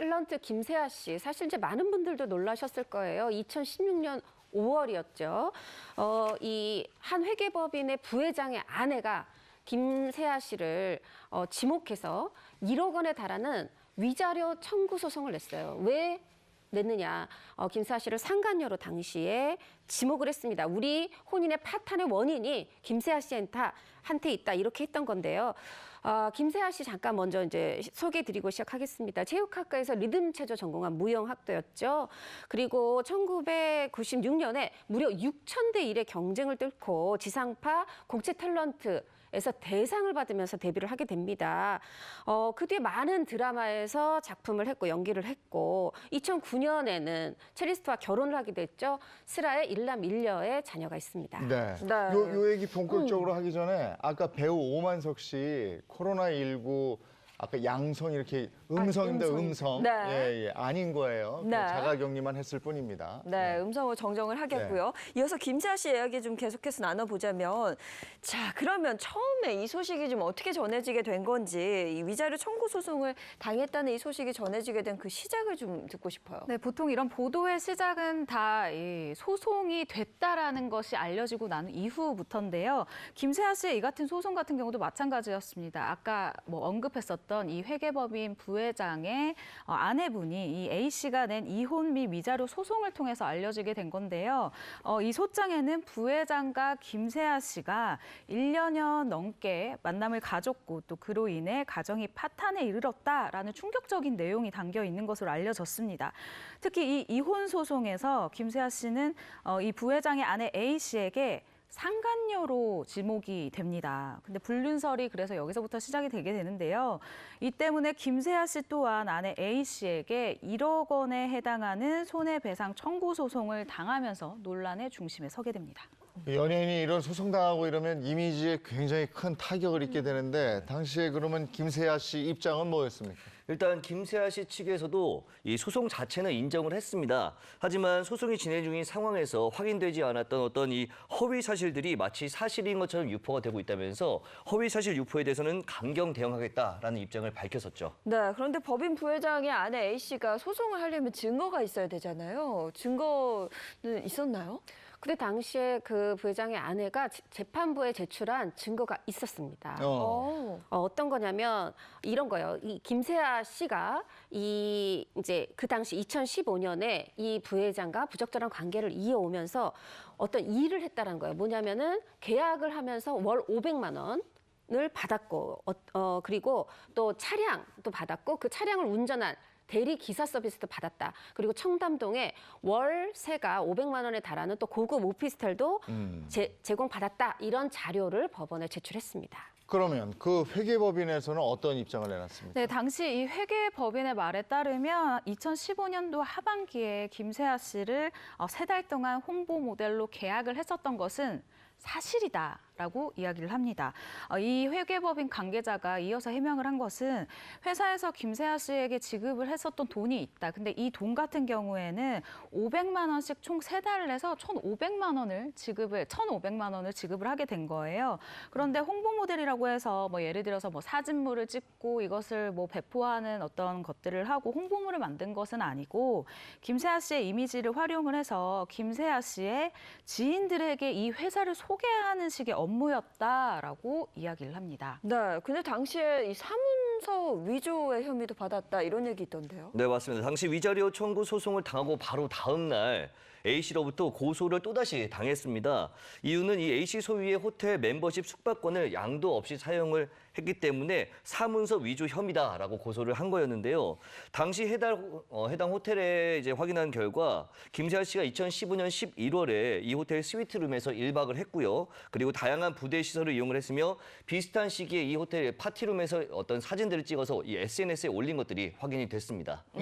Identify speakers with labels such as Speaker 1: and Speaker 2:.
Speaker 1: 탤런트 김세아 씨, 사실 이제 많은 분들도 놀라셨을 거예요. 2016년 5월이었죠. 이 한 회계법인의 부회장의 아내가 김세아 씨를 지목해서 1억 원에 달하는 위자료 청구 소송을 냈어요. 왜 냈느냐? 김세아 씨를 상간녀로 당시에 지목을 했습니다. 우리 혼인의 파탄의 원인이 김세아 씨한테 있다, 이렇게 했던 건데요. 김세아 씨 잠깐 먼저 이제 소개해드리고 시작하겠습니다. 체육학과에서 리듬 체조 전공한 무용학도였죠. 그리고 1996년에 무려 6,000대 1의 경쟁을 뚫고 지상파 국제 탤런트에서 대상을 받으면서 데뷔를 하게 됩니다. 그 뒤에 많은 드라마에서 작품을 했고 연기를 했고 2009년에는 체리스트와 결혼을 하게 됐죠. 슬아의 일남 일녀의 자녀가 있습니다.
Speaker 2: 네. 요 얘기 본격적으로 하기 전에 아까 배우 오만석 씨 코로나19 아까 양성 이렇게 음성입니다. 음성.
Speaker 3: 네.
Speaker 2: 예, 아닌 거예요.
Speaker 3: 네.
Speaker 2: 자가격리만 했을 뿐입니다.
Speaker 3: 네, 음성을 정정을 하겠고요. 이어서 김세아 씨 이야기 좀 계속해서 나눠보자면, 자, 그러면 처음에 이 소식이 좀 어떻게 전해지게 된 건지, 이 위자료 청구 소송을 당했다는 이 소식이 전해지게 된 그 시작을 좀 듣고 싶어요.
Speaker 4: 네, 보통 이런 보도의 시작은 다 이 소송이 됐다라는 것이 알려지고 난 이후부터인데요. 김세아 씨의 이 같은 소송 같은 경우도 마찬가지였습니다. 아까 뭐 언급했었던 이 회계법인 부회장의 아내분이 이 A 씨가 낸 이혼 및 위자료 소송을 통해서 알려지게 된 건데요. 이 소장에는 부회장과 김세아 씨가 1년여 넘게 만남을 가졌고 또 그로 인해 가정이 파탄에 이르렀다라는 충격적인 내용이 담겨 있는 것으로 알려졌습니다. 특히 이 이혼 소송에서 김세아 씨는 이 부회장의 아내 A 씨에게 상간녀로 지목이 됩니다. 근데 불륜설이 그래서 여기서부터 시작이 되게 되는데요. 이 때문에 김세아 씨 또한 아내 A 씨에게 1억 원에 해당하는 손해배상 청구 소송을 당하면서 논란의 중심에 서게 됩니다.
Speaker 2: 연예인이 이런 소송당하고 이러면 이미지에 굉장히 큰 타격을 입게 되는데 당시에 그러면 김세아 씨 입장은 뭐였습니까?
Speaker 5: 일단 김세아 씨 측에서도 이 소송 자체는 인정을 했습니다. 하지만 소송이 진행 중인 상황에서 확인되지 않았던 어떤 이 허위 사실들이 마치 사실인 것처럼 유포가 되고 있다면서 허위 사실 유포에 대해서는 강경 대응하겠다라는 입장을 밝혔었죠.
Speaker 3: 네, 그런데 법인 부회장의 아내 A 씨가 소송을 하려면 증거가 있어야 되잖아요. 증거는 있었나요?
Speaker 1: 근데 당시에 그 부회장의 아내가 재판부에 제출한 증거가 있었습니다. 어떤 거냐면 이런 거예요. 이 김세아 씨가 이제 그 당시 2015년에 이 부회장과 부적절한 관계를 이어오면서 어떤 일을 했다는 거예요. 뭐냐면은 계약을 하면서 월 500만 원. 을 받았고 그리고 또 차량도 받았고 그 차량을 운전한 대리 기사 서비스도 받았다. 그리고 청담동에 월세가 500만 원에 달하는 또 고급 오피스텔도 제공받았다. 이런 자료를 법원에 제출했습니다.
Speaker 2: 그러면 그 회계법인에서는 어떤 입장을 내놨습니까?
Speaker 4: 네, 당시 이 회계법인의 말에 따르면 2015년도 하반기에 김세아 씨를 3달 동안 홍보 모델로 계약을 했었던 것은 사실이다라고 이야기를 합니다. 이 회계법인 관계자가 이어서 해명을 한 것은 회사에서 김세아 씨에게 지급을 했었던 돈이 있다. 근데 이 돈 같은 경우에는 500만 원씩 총 3달을 해서 1,500만 원을 지급을 하게 된 거예요. 그런데 홍보 모델이라고 해서 뭐 예를 들어서 뭐 사진물을 찍고 이것을 뭐 배포하는 어떤 것들을 하고 홍보물을 만든 것은 아니고 김세아 씨의 이미지를 활용을 해서 김세아 씨의 지인들에게 이 회사를 소개하는 식의 업무였다라고 이야기를 합니다.
Speaker 3: 네, 근데 당시에 이 사문서 위조의 혐의도 받았다 이런 얘기 있던데요.
Speaker 5: 네, 맞습니다. 당시 위자료 청구 소송을 당하고 바로 다음 날 A씨로부터 고소를 또다시 당했습니다. 이유는 이 A씨 소유의 호텔 멤버십 숙박권을 양도 없이 사용을 했기 때문에 사문서 위조 혐의다라고 고소를 한 거였는데요. 당시 해당 호텔에 이제 확인한 결과 김세아 씨가 2015년 11월에 이 호텔 스위트룸에서 1박을 했고요. 그리고 다양한 부대 시설을 이용을 했으며 비슷한 시기에 이 호텔 파티룸에서 어떤 사진들을 찍어서 이 SNS에 올린 것들이 확인이 됐습니다.